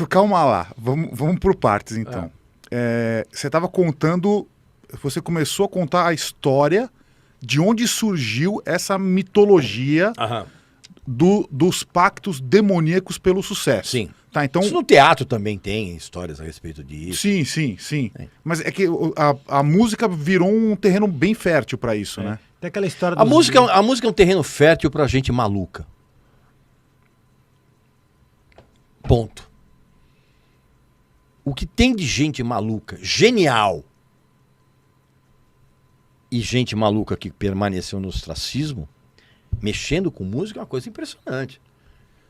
Calma lá, vamos por partes então. Você estava contando, você começou a contar a história de onde surgiu essa mitologia dos pactos demoníacos pelo sucesso. Sim. Tá, então... Isso no teatro também tem histórias a respeito disso. Sim. Mas é que a música virou um terreno bem fértil para isso, né? Tem aquela história A música é um terreno fértil pra gente maluca. Ponto. O que tem de gente maluca, genial, e gente maluca que permaneceu no ostracismo, mexendo com música, é uma coisa impressionante.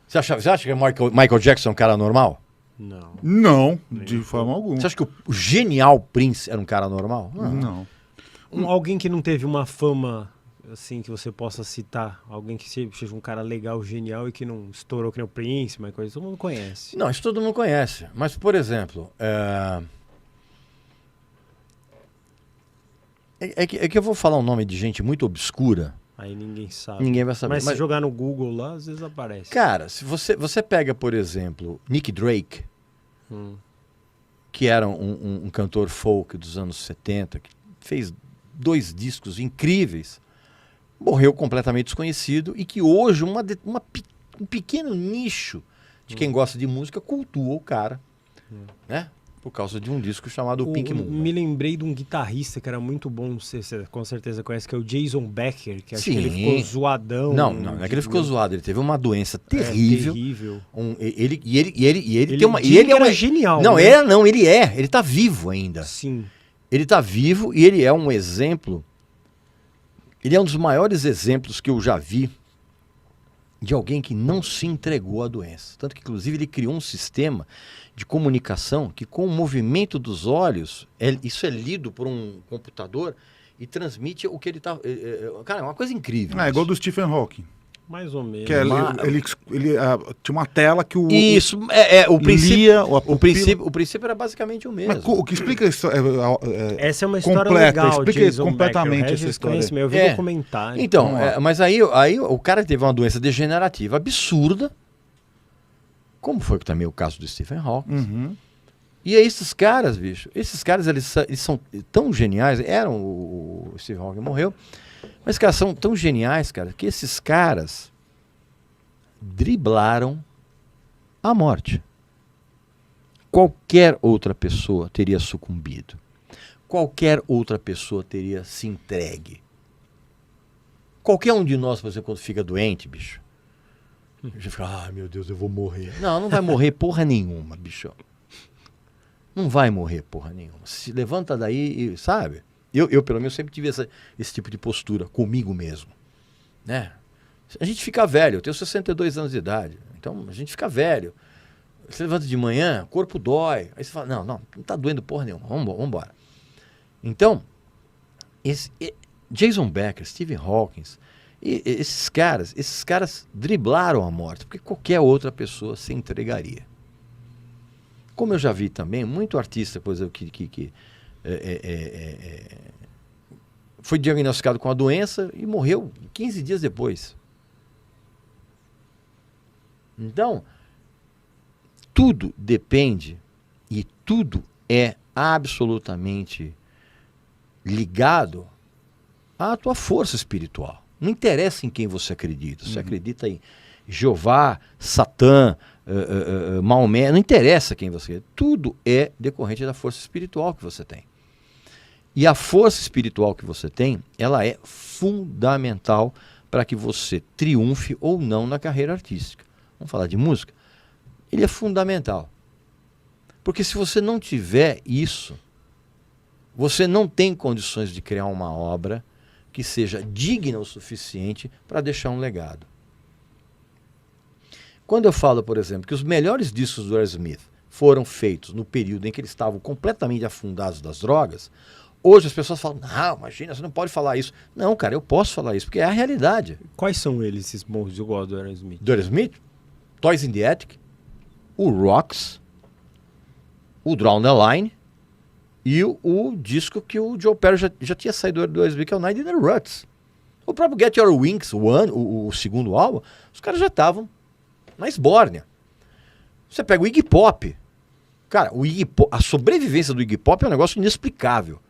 Você acha que Michael Jackson é um cara normal? Não, de forma alguma. Você acha que o genial Prince era um cara normal? Não. Alguém que não teve uma fama, assim, que você possa citar, alguém que seja um cara legal, genial e que não estourou que nem o Prince, mas coisa, todo mundo conhece. Não, isso todo mundo conhece. Mas, por exemplo, é que eu vou falar um nome de gente muito obscura. Aí ninguém sabe. Ninguém vai saber. Mas se jogar no Google lá, às vezes aparece. Cara, se você pega, por exemplo, Nick Drake, que era um cantor folk dos anos 70, que fez 2 discos incríveis, morreu completamente desconhecido e que hoje um pequeno nicho de quem gosta de música cultua o cara, né? Por causa de um disco chamado Pink Moon. Me lembrei de um guitarrista que era muito bom, você com certeza conhece, que é o Jason Becker, que acho que ele ficou zoadão. Não é que ele ficou zoado, ele teve uma doença terrível. Terrível. Ele era genial. Não, né? ele tá vivo ainda. Sim. Ele tá vivo e ele é um exemplo, ele é um dos maiores exemplos que eu já vi de alguém que não se entregou à doença. Tanto que, inclusive, ele criou um sistema de comunicação que, com o movimento dos olhos, isso é lido por um computador e transmite o que ele está... cara, é uma coisa incrível. É igual do Stephen Hawking. Mais ou menos. Que ele tinha uma tela que o... Isso, o princípio... lia o princípio era basicamente o mesmo. Mas o que explica isso? Essa é uma história completa, legal, explica Jason completamente Becker. essa história. Eu vi documentário. Então, mas aí o cara teve uma doença degenerativa absurda, como foi também o caso do Stephen Hawking. E aí esses caras, bicho, eles são tão geniais, o Stephen Hawking morreu, mas, cara, são tão geniais, cara, que esses caras driblaram a morte. Qualquer outra pessoa teria sucumbido. Qualquer outra pessoa teria se entregue. Qualquer um de nós, por exemplo, quando fica doente, bicho, a gente fica, meu Deus, eu vou morrer. Não vai morrer porra nenhuma, bicho. Não vai morrer porra nenhuma. Se levanta daí e, sabe? Eu pelo menos, sempre tive esse tipo de postura comigo mesmo. Né? A gente fica velho, eu tenho 62 anos de idade. Então, a gente fica velho. Você levanta de manhã, o corpo dói. Aí você fala, não tá doendo porra nenhuma. Vamos embora. Então, Jason Becker, Stephen Hawking, esses caras driblaram a morte, porque qualquer outra pessoa se entregaria. Como eu já vi também, muito artista, por exemplo, que foi diagnosticado com a doença e morreu 15 dias depois. Então, tudo depende e tudo é absolutamente ligado à tua força espiritual. Não interessa em quem você acredita. Você acredita em Jeová, Satã, Maomé, não interessa quem você acredita. Tudo é decorrente da força espiritual que você tem. E a força espiritual que você tem, ela é fundamental para que você triunfe ou não na carreira artística. Vamos falar de música? Ele é fundamental. Porque se você não tiver isso, você não tem condições de criar uma obra que seja digna o suficiente para deixar um legado. Quando eu falo, por exemplo, que os melhores discos do Aerosmith foram feitos no período em que eles estavam completamente afundados das drogas, hoje as pessoas falam, não, imagina, você não pode falar isso. Não, cara, eu posso falar isso, porque é a realidade. Quais são eles, esses bons eu gosto do Aerosmith? Do Aerosmith? Toys in the Attic, o Rocks, o Drown the Line e o disco que o Joe Perry já tinha saído do Aerosmith, que é o Night in the Ruts. O próprio Get Your Wings, o segundo álbum, os caras já estavam na esbórnia. Você pega o Iggy Pop. Cara, a sobrevivência do Iggy Pop é um negócio inexplicável.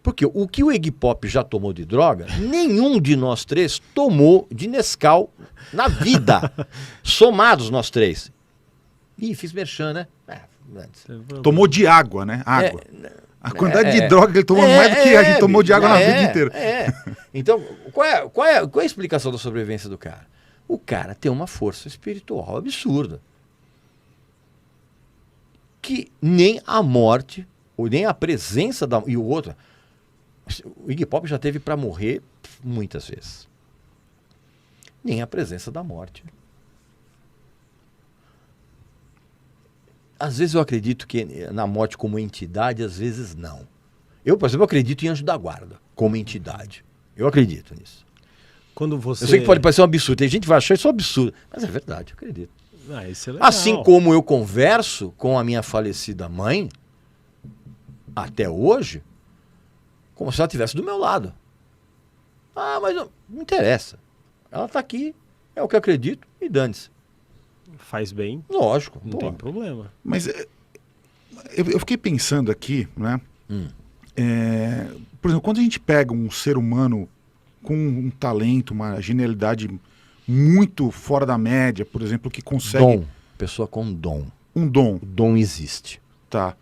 Porque o que o Iggy Pop já tomou de droga, nenhum de nós três tomou de Nescau na vida. Somados nós três. Ih, fiz merchan, né? Tomou de água, né? Água. A quantidade de droga que ele tomou mais do que a gente tomou de água na vida inteira. Então, qual é a explicação da sobrevivência do cara? O cara tem uma força espiritual absurda. Que nem a morte, ou nem a presença da... E o outro... O Iggy Pop já teve para morrer muitas vezes. Nem a presença da morte. Às vezes eu acredito que na morte como entidade, às vezes não. Eu, por exemplo, acredito em anjo da guarda como entidade. Eu acredito nisso. Quando você... Eu sei que pode parecer um absurdo. Tem gente que vai achar isso um absurdo. Mas é verdade, eu acredito. Isso é legal. Assim como eu converso com a minha falecida mãe, até hoje, como se ela estivesse do meu lado. Ah, mas não interessa. Ela está aqui, é o que eu acredito, e dane-se. Faz bem. Lógico. Não tem problema. Mas eu fiquei pensando aqui, né? Por exemplo, quando a gente pega um ser humano com um talento, uma genialidade muito fora da média, por exemplo, que consegue... Dom. Pessoa com dom. Um dom. O dom existe. Tá.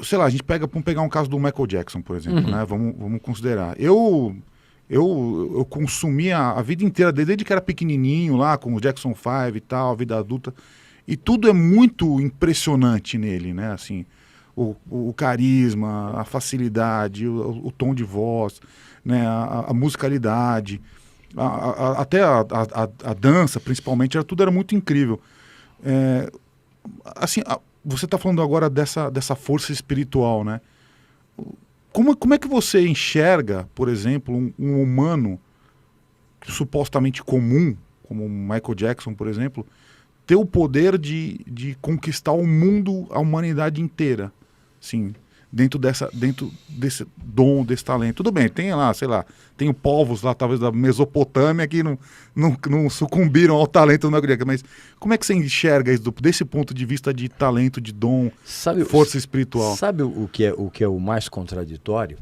Sei lá, vamos pegar um caso do Michael Jackson, por exemplo, né? Vamos considerar. Eu consumi a vida inteira, desde que era pequenininho lá, com o Jackson 5 e tal, a vida adulta, e tudo é muito impressionante nele, né? Assim, o carisma, a facilidade, o tom de voz, né? A musicalidade, até a dança, principalmente, tudo era muito incrível. Assim, você está falando agora dessa força espiritual, né? Como é que você enxerga, por exemplo, um humano supostamente comum, como o Michael Jackson, por exemplo, ter o poder de conquistar o mundo, a humanidade inteira, assim, dentro desse dom, desse talento? Tudo bem, tem lá, sei lá, tem povos lá, talvez da Mesopotâmia, que não sucumbiram ao talento do Michael Jackson, mas como é que você enxerga isso desse ponto de vista de talento, de dom, força espiritual? Sabe o que é o mais contraditório?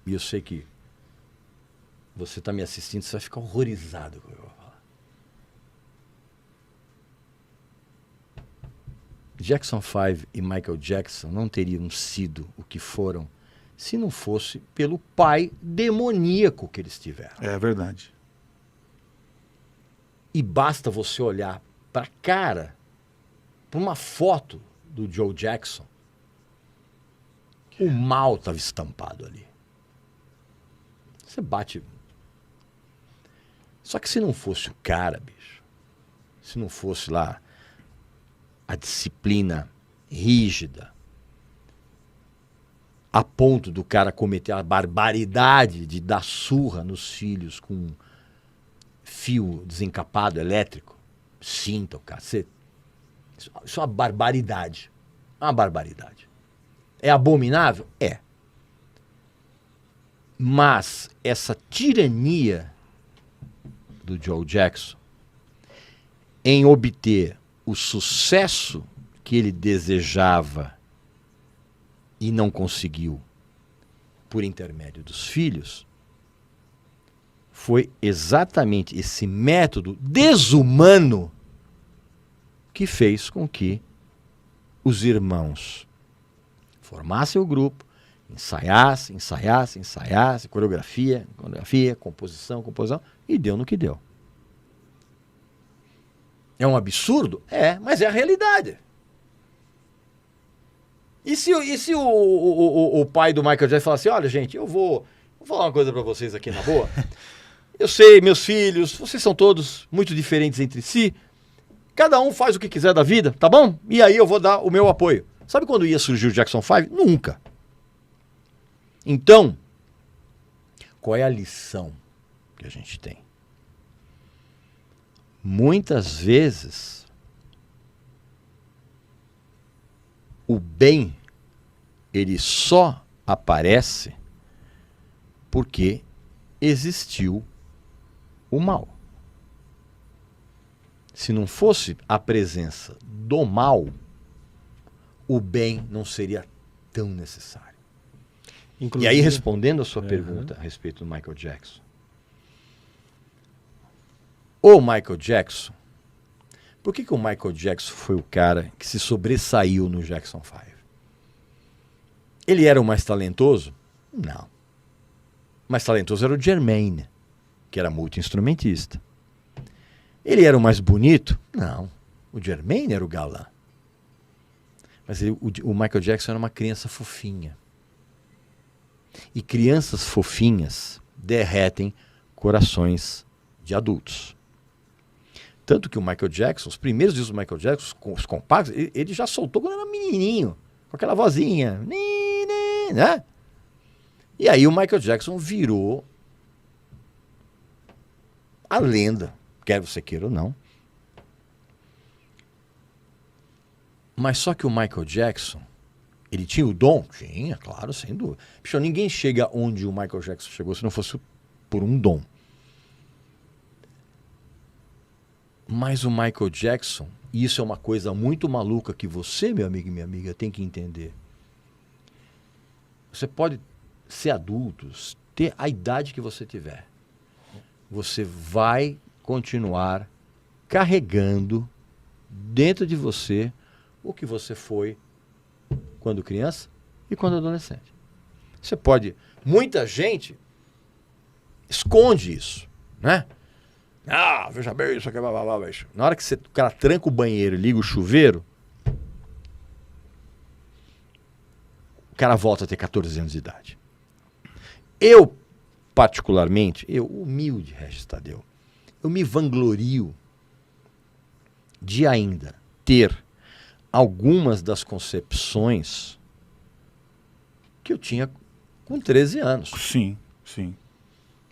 E eu sei que você está me assistindo, você vai ficar horrorizado com o que eu vou falar. Jackson 5 e Michael Jackson não teriam sido o que foram se não fosse pelo pai demoníaco que eles tiveram. É verdade. E basta você olhar para a cara, para uma foto do Joe Jackson, o mal estava estampado ali. Você bate. Só que se não fosse o cara, bicho, se não fosse lá a disciplina rígida, a ponto do cara cometer a barbaridade de dar surra nos filhos com fio desencapado elétrico, cinta, o cacete. Isso é uma barbaridade. Uma barbaridade. É abominável? É. Mas essa tirania do Joe Jackson em obter o sucesso que ele desejava e não conseguiu por intermédio dos filhos, foi exatamente esse método desumano que fez com que os irmãos formassem o grupo, ensaiassem, coreografia, composição, e deu no que deu. É um absurdo? É, mas é a realidade. E se o pai do Michael Jackson falar assim, olha gente, eu vou falar uma coisa pra vocês aqui na boa. Eu sei, meus filhos, vocês são todos muito diferentes entre si. Cada um faz o que quiser da vida, tá bom? E aí eu vou dar o meu apoio. Sabe quando ia surgir o Jackson 5? Nunca. Então, qual é a lição que a gente tem? Muitas vezes, o bem, ele só aparece porque existiu o mal. Se não fosse a presença do mal, o bem não seria tão necessário. Inclusive, E aí, respondendo a sua pergunta a respeito do Michael Jackson. O Michael Jackson, por que o Michael Jackson foi o cara que se sobressaiu no Jackson 5? Ele era o mais talentoso? Não. O mais talentoso era o Jermaine, que era multi-instrumentista. Ele era o mais bonito? Não. O Jermaine era o galã. Mas o Michael Jackson era uma criança fofinha. E crianças fofinhas derretem corações de adultos. Tanto que o Michael Jackson, os primeiros discos do Michael Jackson, os compactos, ele já soltou quando era menininho, com aquela vozinha, né? E aí o Michael Jackson virou a lenda, quer você queira ou não. Mas só que o Michael Jackson, ele tinha o dom? Tinha, claro, sem dúvida. Bicho, ninguém chega onde o Michael Jackson chegou se não fosse por um dom. Mas o Michael Jackson, e isso é uma coisa muito maluca que você, meu amigo e minha amiga, tem que entender. Você pode ser adulto, ter a idade que você tiver. Você vai continuar carregando dentro de você o que você foi quando criança e quando adolescente. Você pode... Muita gente esconde isso, né? Ah, veja bem, isso aqui é blá, blá, blá, blá. Na hora que o cara tranca o banheiro e liga o chuveiro, o cara volta a ter 14 anos de idade. Eu, particularmente, humilde, Regis Tadeu, eu me vanglorio de ainda ter algumas das concepções que eu tinha com 13 anos. Sim, sim.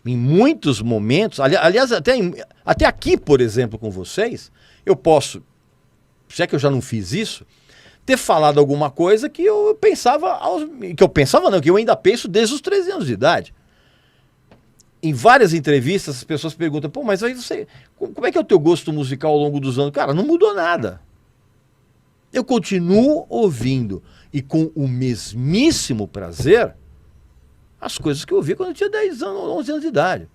Em muitos momentos, aliás, até aqui, por exemplo, com vocês, eu posso, se é que eu já não fiz isso, ter falado alguma coisa que eu pensava, que eu ainda penso desde os 13 anos de idade. Em várias entrevistas, as pessoas perguntam, pô, mas aí você, como é que é o teu gosto musical ao longo dos anos? Cara, não mudou nada. Eu continuo ouvindo, e com o mesmíssimo prazer, as coisas que eu ouvi quando eu tinha 10 anos, 11 anos de idade.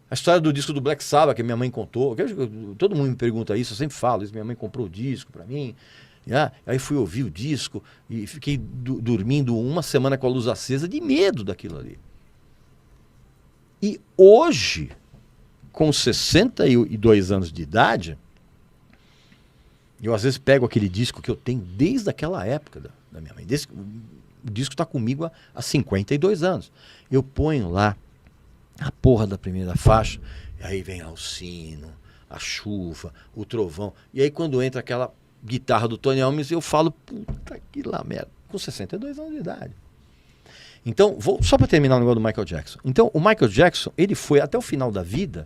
A história do disco do Black Sabbath que minha mãe contou, todo mundo me pergunta isso, eu sempre falo isso, minha mãe comprou o disco para mim, aí fui ouvir o disco e fiquei dormindo uma semana com a luz acesa de medo daquilo ali. E hoje, com 62 anos de idade, eu às vezes pego aquele disco que eu tenho desde aquela época da minha mãe, o disco está comigo há 52 anos. Eu ponho lá a porra da primeira faixa, e aí vem lá o sino, a chuva, o trovão. E aí quando entra aquela guitarra do Tony Alves, eu falo, puta que lá merda, com 62 anos de idade. Então, só para terminar o negócio do Michael Jackson. Então, o Michael Jackson, ele foi até o final da vida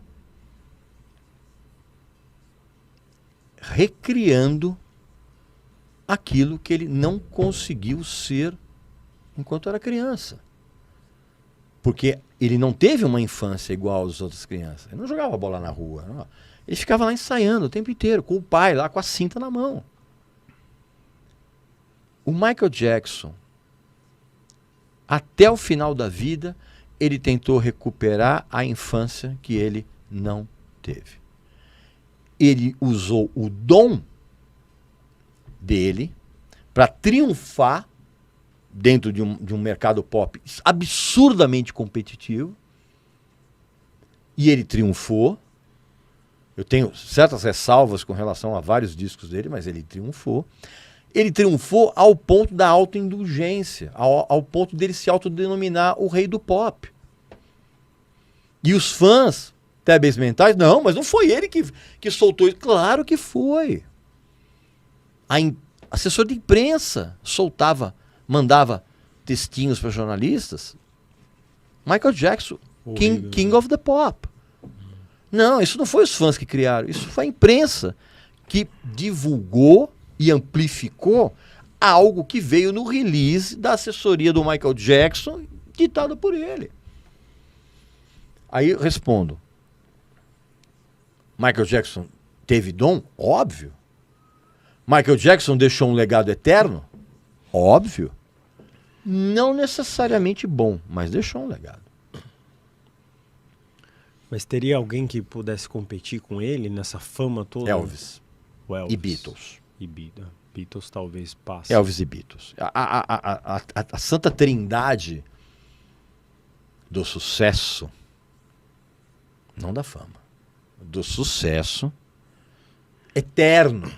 recriando aquilo que ele não conseguiu ser enquanto era criança. Porque ele não teve uma infância igual às outras crianças. Ele não jogava bola na rua. Não. Ele ficava lá ensaiando o tempo inteiro, com o pai lá com a cinta na mão. O Michael Jackson, até o final da vida, ele tentou recuperar a infância que ele não teve. Ele usou o dom dele para triunfar dentro de um mercado pop absurdamente competitivo. E ele triunfou. Eu tenho certas ressalvas com relação a vários discos dele, mas ele triunfou. Ele triunfou ao ponto da autoindulgência, ao ponto dele se autodenominar o rei do pop. E os fãs débeis mentais, não, mas não foi ele que soltou isso. Claro que foi. Assessor de imprensa mandava textinhos para jornalistas. Michael Jackson, King of the Pop. Não, isso não foi os fãs que criaram, isso foi a imprensa que divulgou e amplificou algo que veio no release da assessoria do Michael Jackson, ditado por ele. Aí eu respondo. Michael Jackson Teve dom? Óbvio. Michael Jackson deixou um legado eterno? Óbvio. Não necessariamente bom, mas deixou um legado. Mas teria alguém que pudesse competir com ele nessa fama toda? Elvis. O Elvis. E Beatles. Beatles talvez passe. Elvis e Beatles. A santa trindade do sucesso, não da fama, do sucesso eterno.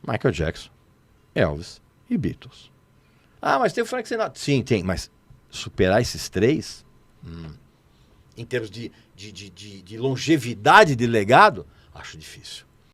Michael Jackson, Elvis e Beatles. Ah, mas tem o Frank Sinatra. Sim, tem, mas superar esses três, em termos de longevidade de legado, acho difícil.